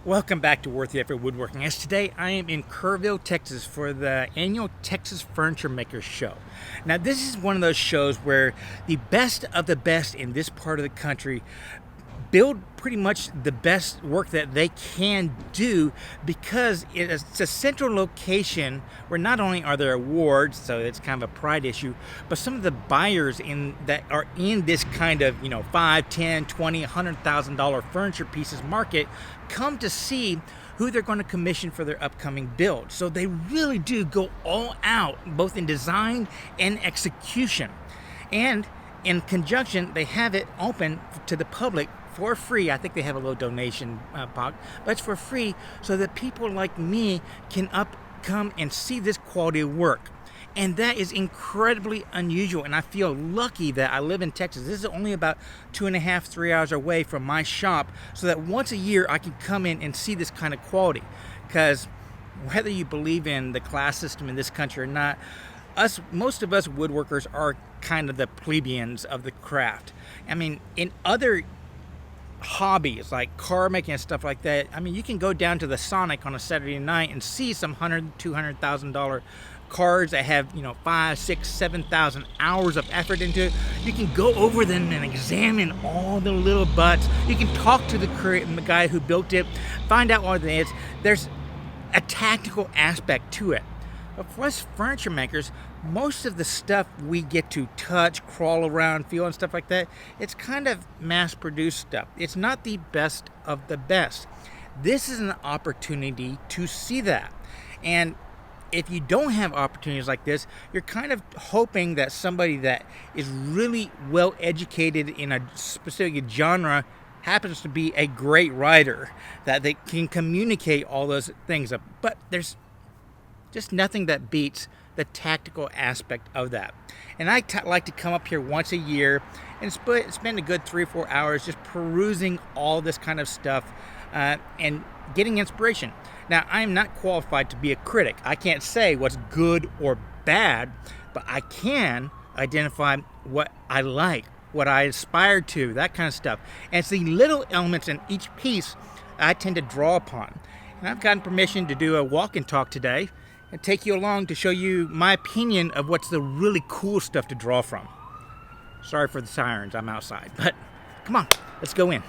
Welcome back to Worth the Effort Woodworking. As today I am in Kerrville, Texas for the annual Texas Furniture Makers Show. Now this is one of those shows where the best of the best in this part of the country build pretty much the best work that they can do, because it's a central location where not only are there awards, so it's kind of a pride issue, but some of the buyers in that are in this kind of, $5, $10, $20, $100,000 furniture pieces market come to see who they're going to commission for their upcoming build. So they really do go all out, both in design and execution. And in conjunction, they have it open to the public for free. I think they have a little donation box, but it's for free so that people like me can come and see this quality of work. And that is incredibly unusual, and I feel lucky that I live in Texas. This is only about 2.5, 3 hours away from my shop, so that once a year I can come in and see this kind of quality. Because whether you believe in the class system in this country or not, most of us woodworkers are kind of the plebeians of the craft. I mean, in other hobbies like car making and stuff like that, you can go down to the Sonic on a Saturday night and see some $100,000-$200,000 cars that have 5, 6, 7,000 hours of effort into it. You can go over them and examine all the little butts. You can talk to the guy who built it, find out what it is. There's a tactical aspect to it. But for us furniture makers, most of the stuff we get to touch, crawl around, feel, and stuff like that, it's kind of mass-produced stuff. It's not the best of the best. This is an opportunity to see that. And if you don't have opportunities like this, you're kind of hoping that somebody that is really well educated in a specific genre happens to be a great writer, that they can communicate all those things. But there's just nothing that beats the tactical aspect of that. And I like to come up here once a year and spend a good 3 or 4 hours just perusing all this kind of stuff and getting inspiration. Now, I am not qualified to be a critic. I can't say what's good or bad, but I can identify what I like, what I aspire to, that kind of stuff. And it's the little elements in each piece I tend to draw upon. And I've gotten permission to do a walk and talk today and take you along to show you my opinion of what's the really cool stuff to draw from. Sorry for the sirens, I'm outside, but come on, let's go in.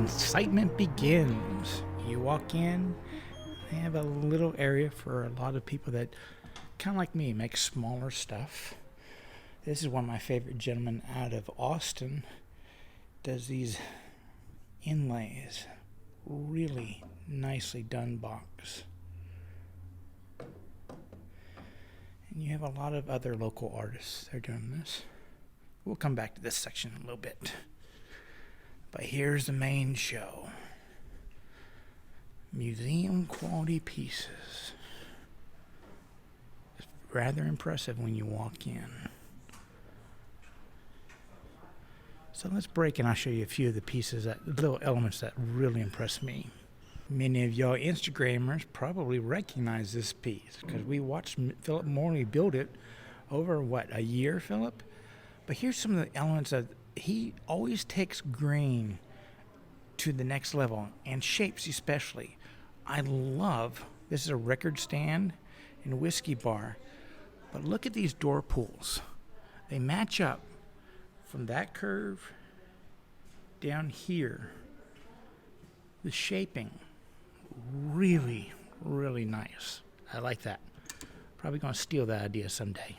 Excitement begins. You walk in, they have a little area for a lot of people that, kind of like me, make smaller stuff. This is one of my favorite gentlemen out of Austin. Does these inlays, really nicely done box. And you have a lot of other local artists that are doing this. We'll come back to this section in a little bit. But here's the main show. Museum quality pieces. rather impressive when you walk in. So let's break and I'll show you a few of the pieces, little elements that really impress me. Many of y'all Instagrammers probably recognize this piece because we watched Philip Morley build it over, a year, Philip? But here's some of the elements that he always takes grain to the next level, and shapes especially. I love, this is a record stand and a whiskey bar, but look at these door pulls. They match up from that curve down here. The shaping, really, really nice. I like that. Probably going to steal that idea someday.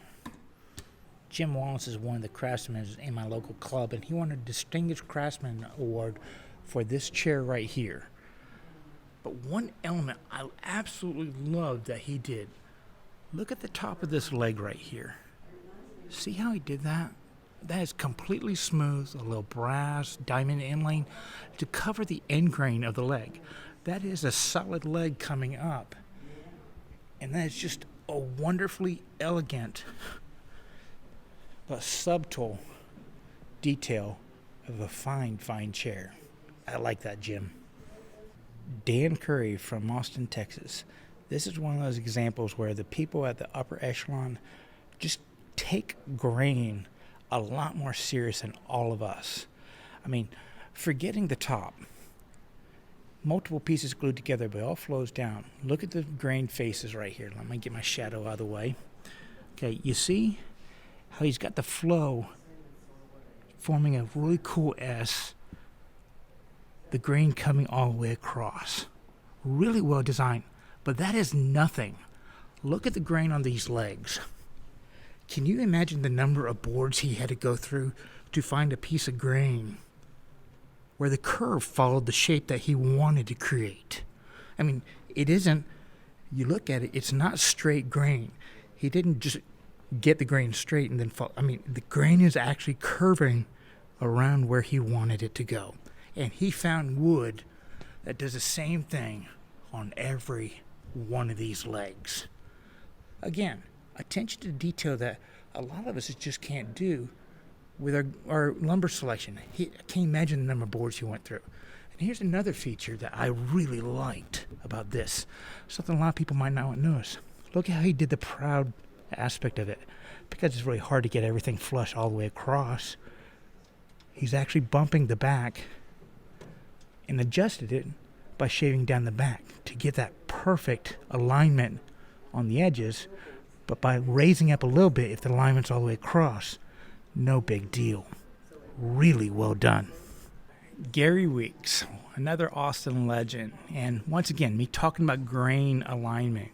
Jim Wallace is one of the craftsmen in my local club, and he won a Distinguished Craftsman Award for this chair right here. But one element I absolutely love that he did, look at the top of this leg right here. See how he did that? That is completely smooth, a little brass diamond inlay to cover the end grain of the leg. That is a solid leg coming up. And that is just a wonderfully elegant but subtle detail of a fine, fine chair. I like that, Jim. Dan Curry from Austin, Texas. This is one of those examples where the people at the upper echelon just take grain a lot more serious than all of us. I mean, forgetting the top. Multiple pieces glued together, but it all flows down. Look at the grain faces right here. Let me get my shadow out of the way. Okay, you see how he's got the flow forming a really cool S, the grain coming all the way across. Really well designed, but that is nothing. Look at the grain on these legs. Can you imagine the number of boards he had to go through to find a piece of grain where the curve followed the shape that he wanted to create? I mean, it isn't, you look at it, it's not straight grain. He didn't just get the grain straight and then follow. I mean, the grain is actually curving around where he wanted it to go. And he found wood that does the same thing on every one of these legs. Again, attention to detail that a lot of us just can't do with our lumber selection. I can't imagine the number of boards he went through. And here's another feature that I really liked about this. Something a lot of people might not notice. Look at how he did the proud aspect of it. Because it's really hard to get everything flush all the way across, he's actually bumping the back and adjusted it by shaving down the back to get that perfect alignment on the edges, but by raising up a little bit if the alignment's all the way across, no big deal. Really well done. Gary Weeks, another Austin legend, and once again, me talking about grain alignment,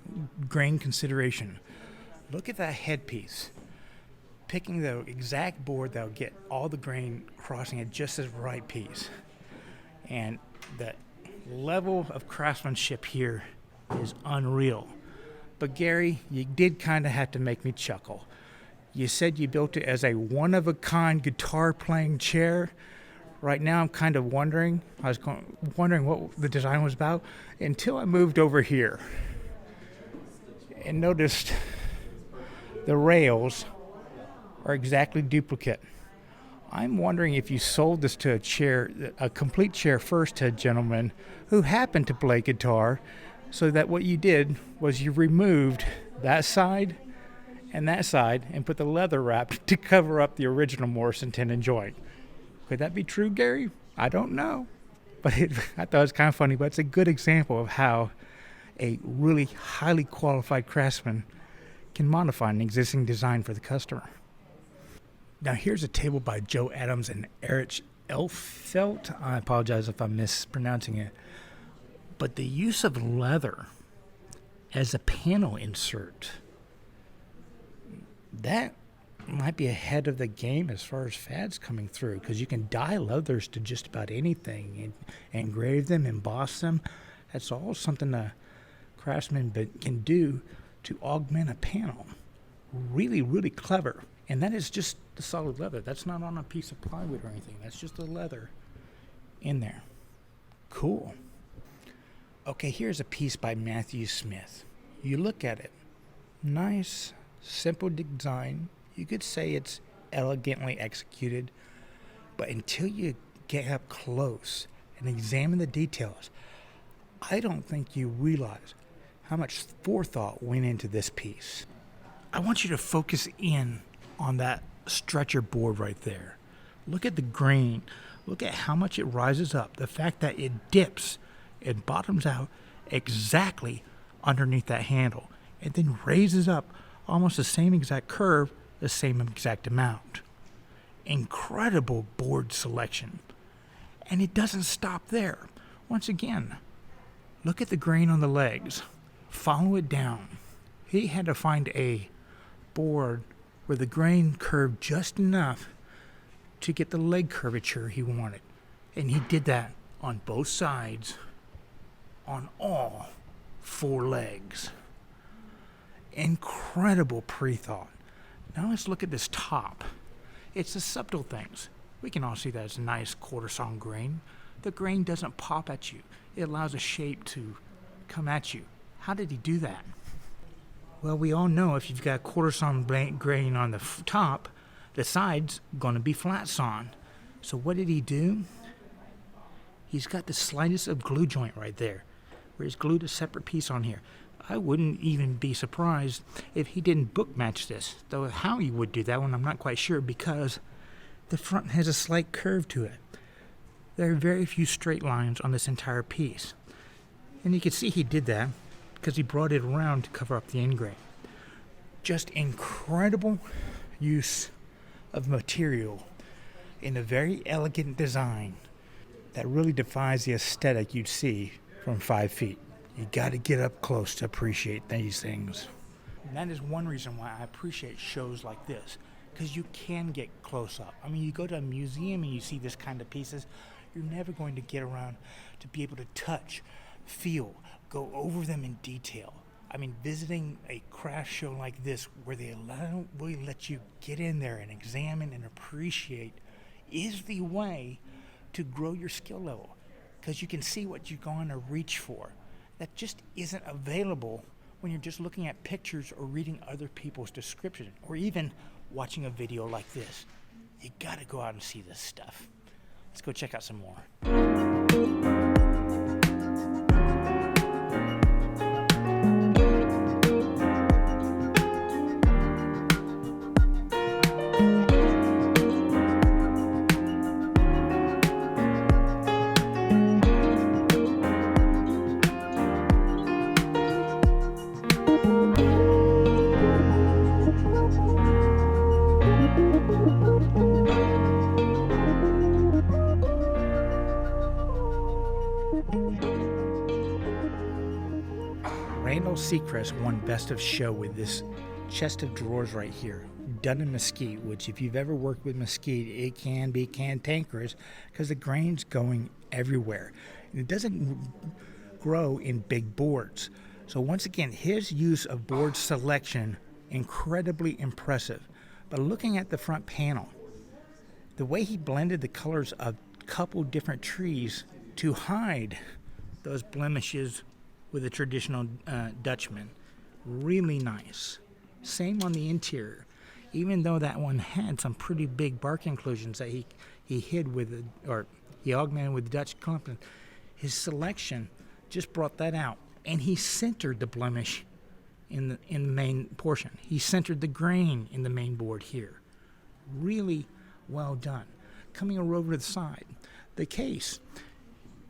grain consideration. Look at that headpiece. Picking the exact board that'll get all the grain crossing at just the right piece. And the level of craftsmanship here is unreal. But Gary, you did kind of have to make me chuckle. You said you built it as a one-of-a-kind guitar-playing chair. Right now I'm kind of wondering, wondering what the design was about until I moved over here and noticed the rails are exactly duplicate. I'm wondering if you sold this to a complete chair first to a gentleman who happened to play guitar, so that what you did was you removed that side and put the leather wrap to cover up the original Morrison tendon joint. Could that be true, Gary? I don't know. But I thought it was kind of funny, but it's a good example of how a really highly qualified craftsman can modify an existing design for the customer. Now here's a table by Joe Adams and Erich Elfelt. I apologize if I'm mispronouncing it. But the use of leather as a panel insert, that might be ahead of the game as far as fads coming through, because you can dye leathers to just about anything and engrave them, emboss them. That's all something a craftsman can do to augment a panel. Really, really clever. And that is just the solid leather. That's not on a piece of plywood or anything. That's just the leather in there. Cool. Okay, here's a piece by Matthew Smith. You look at it. Nice, Simple design. You could say it's elegantly executed, but until you get up close and examine the details, I don't think you realize how much forethought went into this piece. I want you to focus in on that stretcher board right there. Look at the grain. Look at how much it rises up. The fact that it dips and bottoms out exactly underneath that handle and then raises up almost the same exact curve, the same exact amount. Incredible board selection. And it doesn't stop there. Once again, look at the grain on the legs. Follow it down. He had to find a board where the grain curved just enough to get the leg curvature he wanted. And he did that on both sides, on all 4 legs. Incredible pre-thought. Now let's look at this top. It's the subtle things. We can all see that it's a nice quarter-sawn grain. The grain doesn't pop at you. It allows a shape to come at you. How did he do that? Well, we all know if you've got quarter-sawn grain on the top, the side's going to be flat-sawn. So what did he do? He's got the slightest of glue joint right there, where he's glued a separate piece on here. I wouldn't even be surprised if he didn't book match this, though how he would do that one I'm not quite sure, because the front has a slight curve to it. There are very few straight lines on this entire piece. And you can see he did that because he brought it around to cover up the end grain. Just incredible use of material in a very elegant design that really defies the aesthetic you'd see from 5 feet. You got to get up close to appreciate these things. And that is one reason why I appreciate shows like this, because you can get close up. I mean, you go to a museum and you see this kind of pieces, you're never going to get around to be able to touch, feel, go over them in detail. I mean, visiting a craft show like this where they really let you get in there and examine and appreciate is the way to grow your skill level, because you can see what you're going to reach for. That just isn't available when you're just looking at pictures or reading other people's descriptions or even watching a video like this. You got to go out and see this stuff. Let's go check out some more. Seacrest won Best of Show with this chest of drawers right here, done in Mesquite, which if you've ever worked with Mesquite, it can be cantankerous because the grain's going everywhere. And it doesn't grow in big boards. So once again, his use of board selection, incredibly impressive. But looking at the front panel, the way he blended the colors of a couple different trees to hide those blemishes with a traditional Dutchman. Really nice. Same on the interior. Even though that one had some pretty big bark inclusions that he hid with, or he augmented with Dutch company, his selection just brought that out. And he centered the blemish in the main portion. He centered the grain in the main board here. Really well done. Coming over to the side, the case,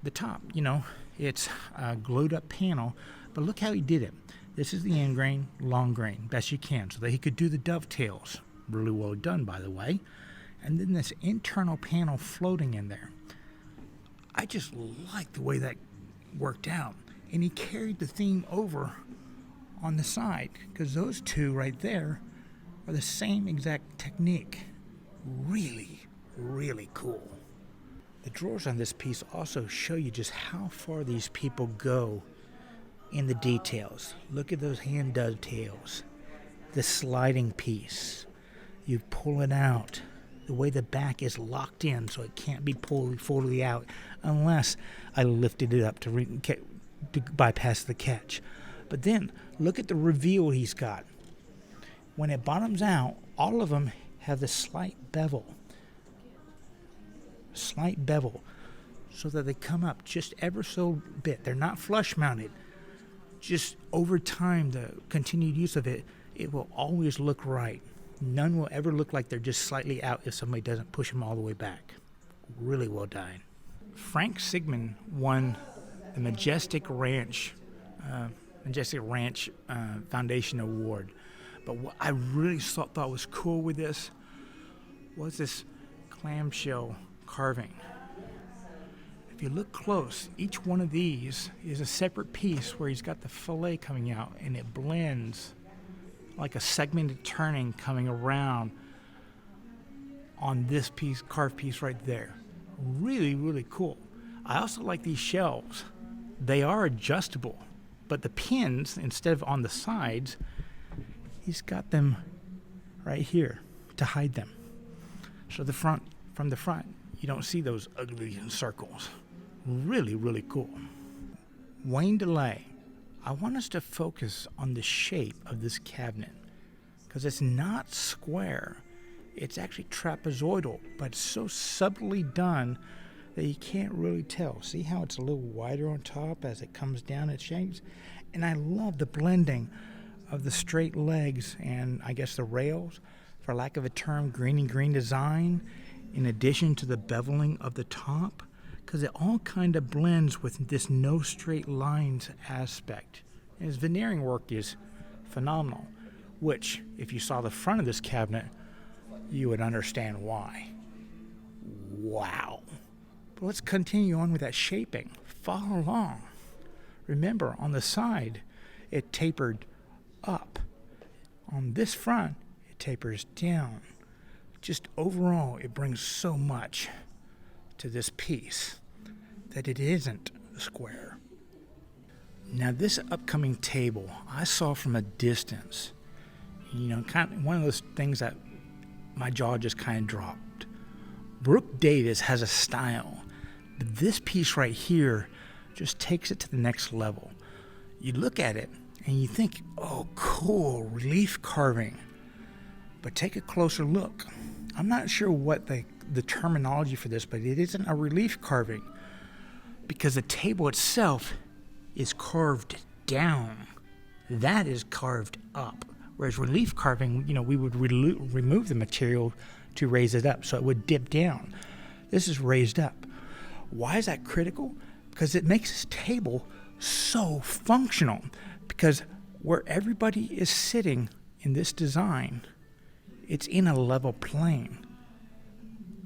the top, it's a glued up panel, but look how he did it. This is the end grain, long grain, best you can, so that he could do the dovetails. Really well done, by the way. And then this internal panel floating in there. I just like the way that worked out. And he carried the theme over on the side, because those two right there are the same exact technique. Really, really cool. The drawers on this piece also show you just how far these people go in the details. Look at those hand dovetails, the sliding piece. You pull it out. The way the back is locked in so it can't be pulled fully out unless I lifted it up to bypass the catch. But then look at the reveal he's got. when it bottoms out, all of them have this slight bevel, so that they come up just ever so bit. They're not flush mounted. Just over time, the continued use of it, it will always look right. None will ever look like they're just slightly out if somebody doesn't push them all the way back. Really well done. Frank Sigmund won the Majestic Ranch Foundation Award. But what I really thought was cool with this was this clamshell carving. If you look close, each one of these is a separate piece where he's got the fillet coming out, and it blends like a segmented turning coming around on this piece, carved piece right there. Really, really cool. I also like these shelves. They are adjustable, but the pins, instead of on the sides, he's got them right here to hide them. So from the front, you don't see those ugly circles. Really, really cool. Wayne DeLay, I want us to focus on the shape of this cabinet because it's not square. It's actually trapezoidal, but it's so subtly done that you can't really tell. See how it's a little wider on top as it comes down, it shapes? And I love the blending of the straight legs and I guess the rails, for lack of a term, green design, in addition to the beveling of the top, because it all kind of blends with this no straight lines aspect. And his veneering work is phenomenal, which, if you saw the front of this cabinet, you would understand why. Wow. But let's continue on with that shaping. Follow along. Remember, on the side, it tapered up. On this front, it tapers down. Just overall, it brings so much to this piece that it isn't square. Now, this upcoming table, I saw from a distance. Kind of one of those things that my jaw just kind of dropped. Brooke Davis has a style, but this piece right here just takes it to the next level. You look at it and you think, oh, cool, relief carving. But take a closer look. I'm not sure what the terminology for this, but it isn't a relief carving because the table itself is carved down. That is carved up. Whereas relief carving, we would remove the material to raise it up, so it would dip down. This is raised up. Why is that critical? Because it makes this table so functional. Because where everybody is sitting in this design, it's in a level plane.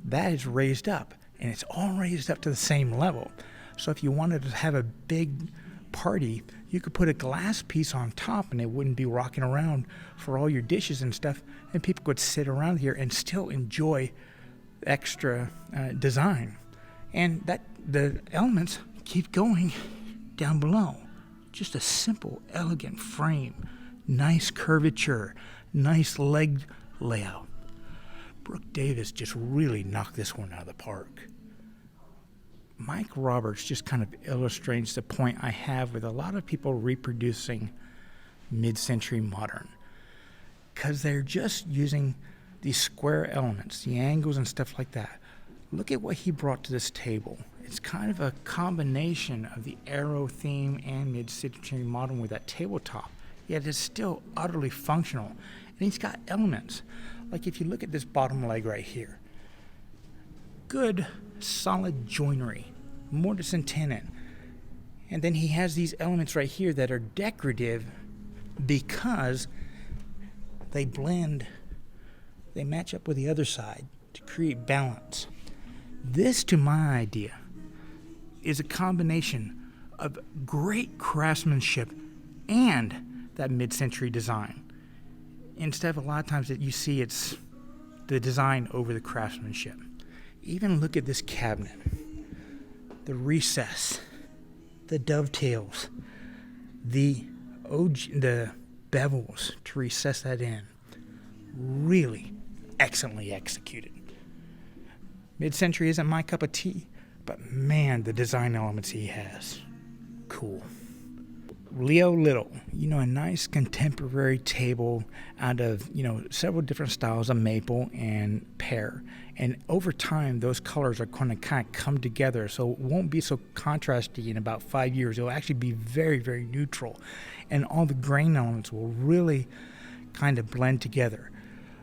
That is raised up, and it's all raised up to the same level. So if you wanted to have a big party, you could put a glass piece on top and it wouldn't be rocking around for all your dishes and stuff, and people could sit around here and still enjoy extra design. And that the elements keep going down below. Just a simple, elegant frame, nice curvature, nice leg layout. Brooke Davis just really knocked this one out of the park. Mike Roberts just kind of illustrates the point I have with a lot of people reproducing mid-century modern, because they're just using these square elements, the angles and stuff like that. Look at what he brought to this table. It's kind of a combination of the arrow theme and mid-century modern with that tabletop, yet it's still utterly functional. And he's got elements. Like if you look at this bottom leg right here, good solid joinery, mortise and tenon. And then he has these elements right here that are decorative because they blend, they match up with the other side to create balance. This, to my idea, is a combination of great craftsmanship and that mid-century design. Instead of a lot of times that you see it's the design over the craftsmanship. Even look at this cabinet. The recess, the dovetails, the bevels to recess that in. Really excellently executed. Mid-century isn't my cup of tea, but man, the design elements he has. Cool. Leo Little, a nice contemporary table out of, several different styles of maple and pear. And over time, those colors are going to kind of come together. So it won't be so contrasty in about 5 years. It'll actually be very, very neutral. And all the grain elements will really kind of blend together.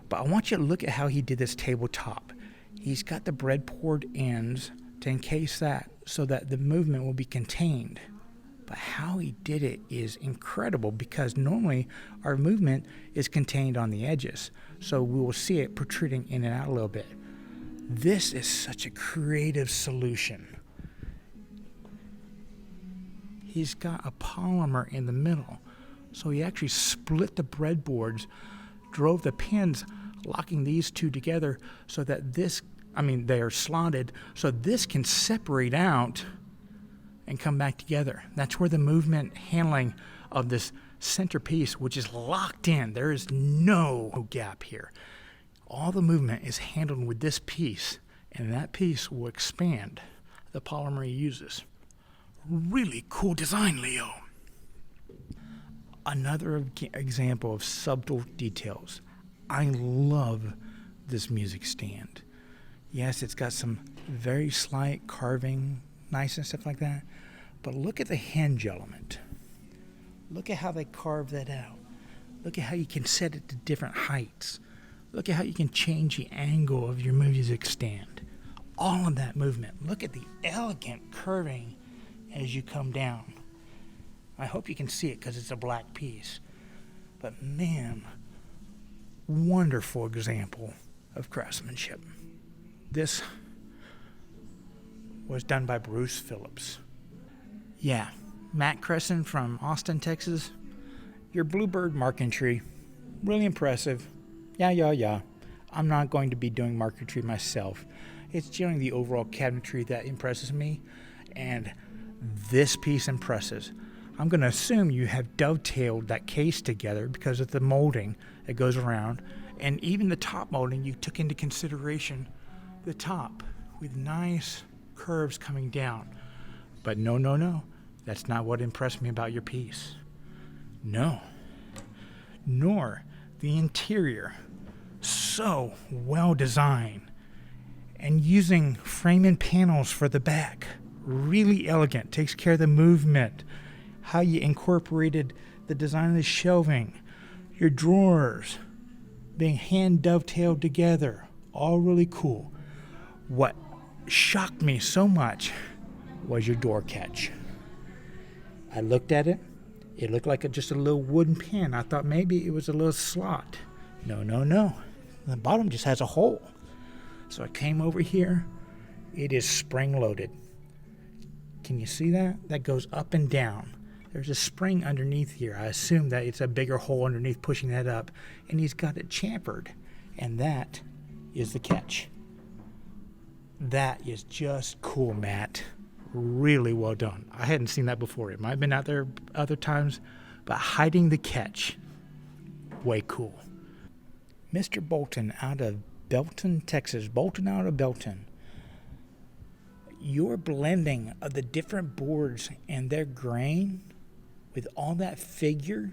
But I want you to look at how he did this tabletop. He's got the breadboard ends to encase that so that the movement will be contained. But how he did it is incredible, because normally our movement is contained on the edges. So we will see it protruding in and out a little bit. This is such a creative solution. He's got a polymer in the middle. So he actually split the breadboards, drove the pins, locking these two together so that they are slotted, so this can separate out and come back together. That's where the movement handling of this centerpiece, which is locked in, there is no gap here. All the movement is handled with this piece, and that piece will expand the polymer he uses. Really cool design, Leo. Another example of subtle details. I love this music stand. Yes, it's got some very slight carving, nice and stuff like that. But look at the hinge element. Look at how they carve that out. Look at how you can set it to different heights. Look at how you can change the angle of your music stand. All of that movement. Look at the elegant curving as you come down. I hope you can see it because it's a black piece. But man, wonderful example of craftsmanship. This was done by Bruce Phillips. Yeah, Matt Crescent from Austin, Texas. Your Bluebird Marquetry, really impressive. Yeah. I'm not going to be doing Marquetry myself. It's generally the overall cabinetry that impresses me, and this piece impresses. I'm going to assume you have dovetailed that case together because of the molding that goes around, and even the top molding, you took into consideration the top with nice curves coming down. But no, that's not what impressed me about your piece. No, nor the interior. So well designed, and using frame and panels for the back. Really elegant, takes care of the movement. How you incorporated the design of the shelving, your drawers being hand dovetailed together, all really cool. What shocked me so much was your door catch. I looked at it. It looked like just a little wooden pin. I thought maybe it was a little slot. No. The bottom just has a hole. So I came over here. It is spring-loaded. Can you see that? That goes up and down. There's a spring underneath here. I assume that it's a bigger hole underneath pushing that up. And he's got it chamfered. And that is the catch. That is just cool, Matt. Really well done. I hadn't seen that before. It might have been out there other times, but hiding the catch, way cool. Mr. Bolton out of Belton, Texas. Bolton out of Belton. Your blending of the different boards and their grain with all that figure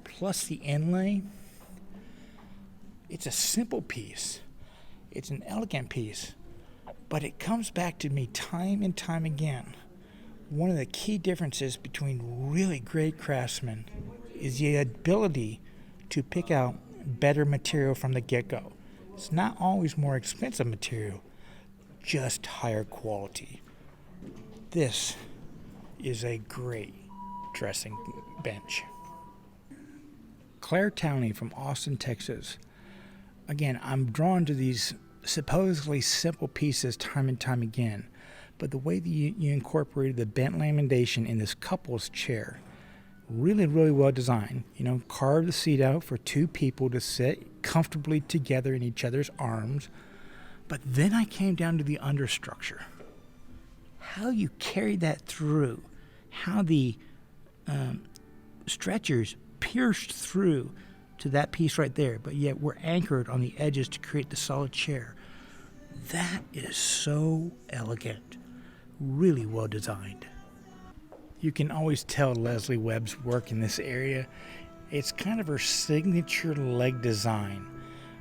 plus the inlay, it's a simple piece. It's an elegant piece. But it comes back to me time and time again. One of the key differences between really great craftsmen is the ability to pick out better material from the get-go. It's not always more expensive material, just higher quality. This is a great dressing bench. Claire Towney from Austin, Texas. Again, I'm drawn to these supposedly simple pieces time and time again, but the way that you incorporated the bent lamination in this couple's chair, really well designed. Carved the seat out for two people to sit comfortably together in each other's arms. But then I came down to the understructure. How you carried that through, how the stretchers pierced through to that piece right there, but yet we're anchored on the edges to create the solid chair. That is so elegant, really well designed. You can always tell Leslie Webb's work in this area. It's kind of her signature leg design,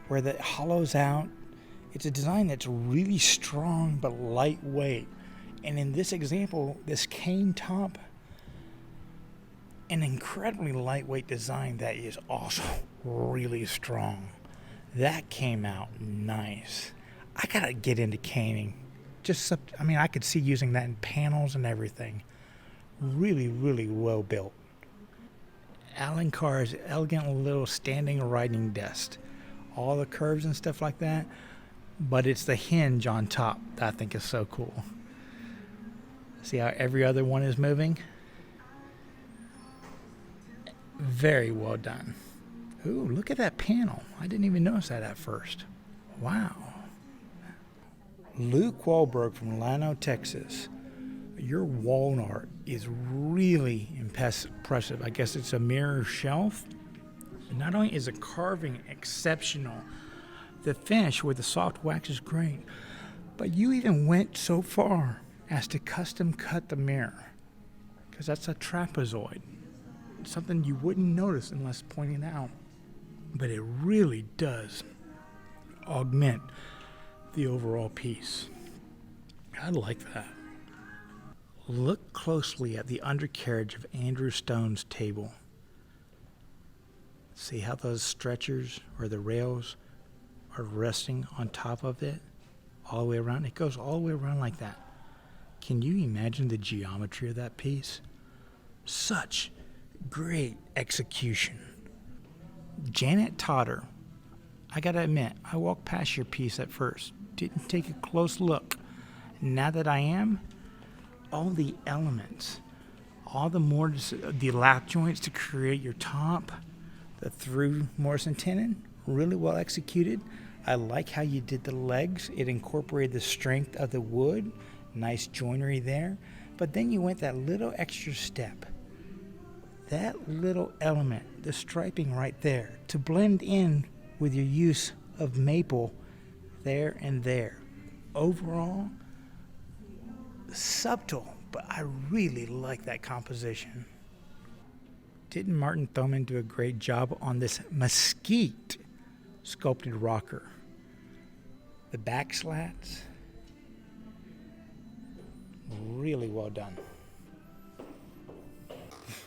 where that hollows out. It's a design that's really strong but lightweight. And in this example, this cane top, an incredibly lightweight design that is also really strong. That came out nice. I gotta get into caning. I could see using that in panels and everything. Really, really well built. Alan Carr's elegant little standing writing desk. All the curves and stuff like that, but it's the hinge on top that I think is so cool. See how every other one is moving? Very well done. Ooh, look at that panel. I didn't even notice that at first. Wow. Luke Wahlberg from Llano, Texas. Your wall art is really impressive. I guess it's a mirror shelf. Not only is the carving exceptional, the finish with the soft wax is great, but you even went so far as to custom cut the mirror, because that's a trapezoid. Something you wouldn't notice unless pointing out, but it really does augment the overall piece. I like that. Look closely at the undercarriage of Andrew Stone's table. See how those stretchers or the rails are resting on top of it all the way around? It goes all the way around like that. Can you imagine the geometry of that piece? Such great execution. Janet Totter, I gotta admit, I walked past your piece at first. Didn't take a close look. Now that I am, all the elements, the lap joints to create your top, the through Morrison tenon, really well executed. I like how you did the legs. It incorporated the strength of the wood. Nice joinery there. But then you went that little extra step. That little element, the striping right there, to blend in with your use of maple there and there. Overall, subtle, but I really like that composition. Didn't Martin Thoman do a great job on this Mesquite sculpted rocker? The back slats, really well done.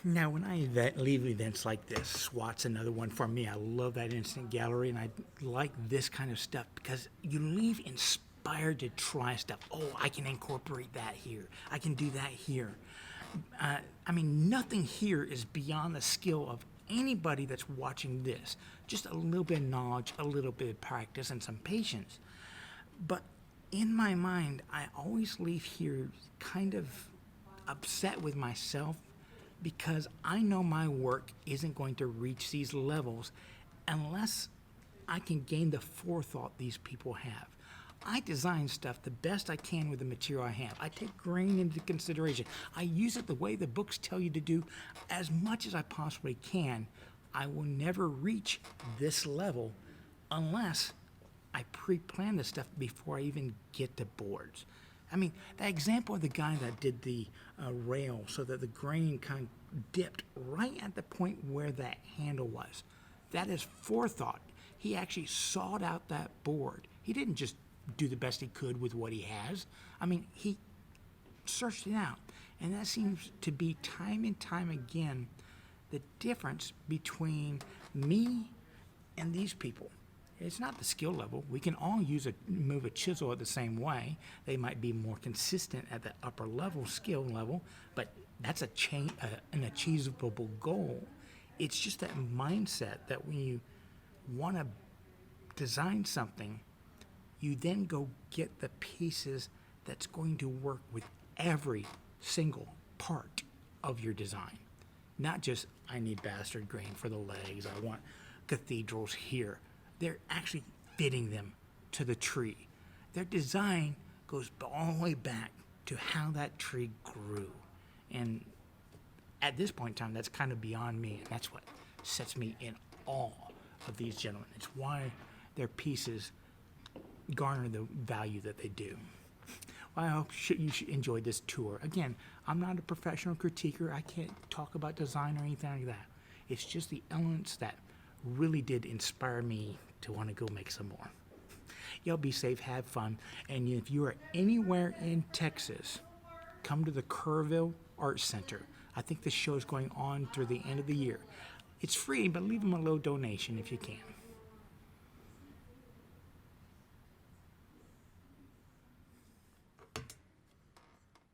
Now, when I leave events like this, SWAT's another one for me. I love that instant gallery, and I like this kind of stuff because you leave inspired to try stuff. Oh, I can incorporate that here. I can do that here. Nothing here is beyond the skill of anybody that's watching this. Just a little bit of knowledge, a little bit of practice, and some patience. But in my mind, I always leave here kind of upset with myself because I know my work isn't going to reach these levels unless I can gain the forethought these people have. I design stuff the best I can with the material I have. I take grain into consideration. I use it the way the books tell you to do as much as I possibly can. I will never reach this level unless I pre-plan the stuff before I even get to boards. That example of the guy that did the rail so that the grain kind of dipped right at the point where that handle was. That is forethought. He actually sought out that board. He didn't just do the best he could with what he has. He searched it out. And that seems to be time and time again the difference between me and these people. It's not the skill level. We can all move a chisel the same way. They might be more consistent at the upper level, skill level, but that's an achievable goal. It's just that mindset that when you want to design something, you then go get the pieces that's going to work with every single part of your design. Not just, I need bastard grain for the legs, I want cathedrals here. They're actually fitting them to the tree. Their design goes all the way back to how that tree grew. And at this point in time, that's kind of beyond me, and that's what sets me in awe of these gentlemen. It's why their pieces garner the value that they do. I hope you should enjoy this tour. Again, I'm not a professional critiquer. I can't talk about design or anything like that. It's just the elements that really did inspire me to want to go make some more. Y'all be safe, have fun, and if you are anywhere in Texas, come to the Kerrville Arts Center. I think this show is going on through the end of the year. It's free, but leave them a little donation if you can.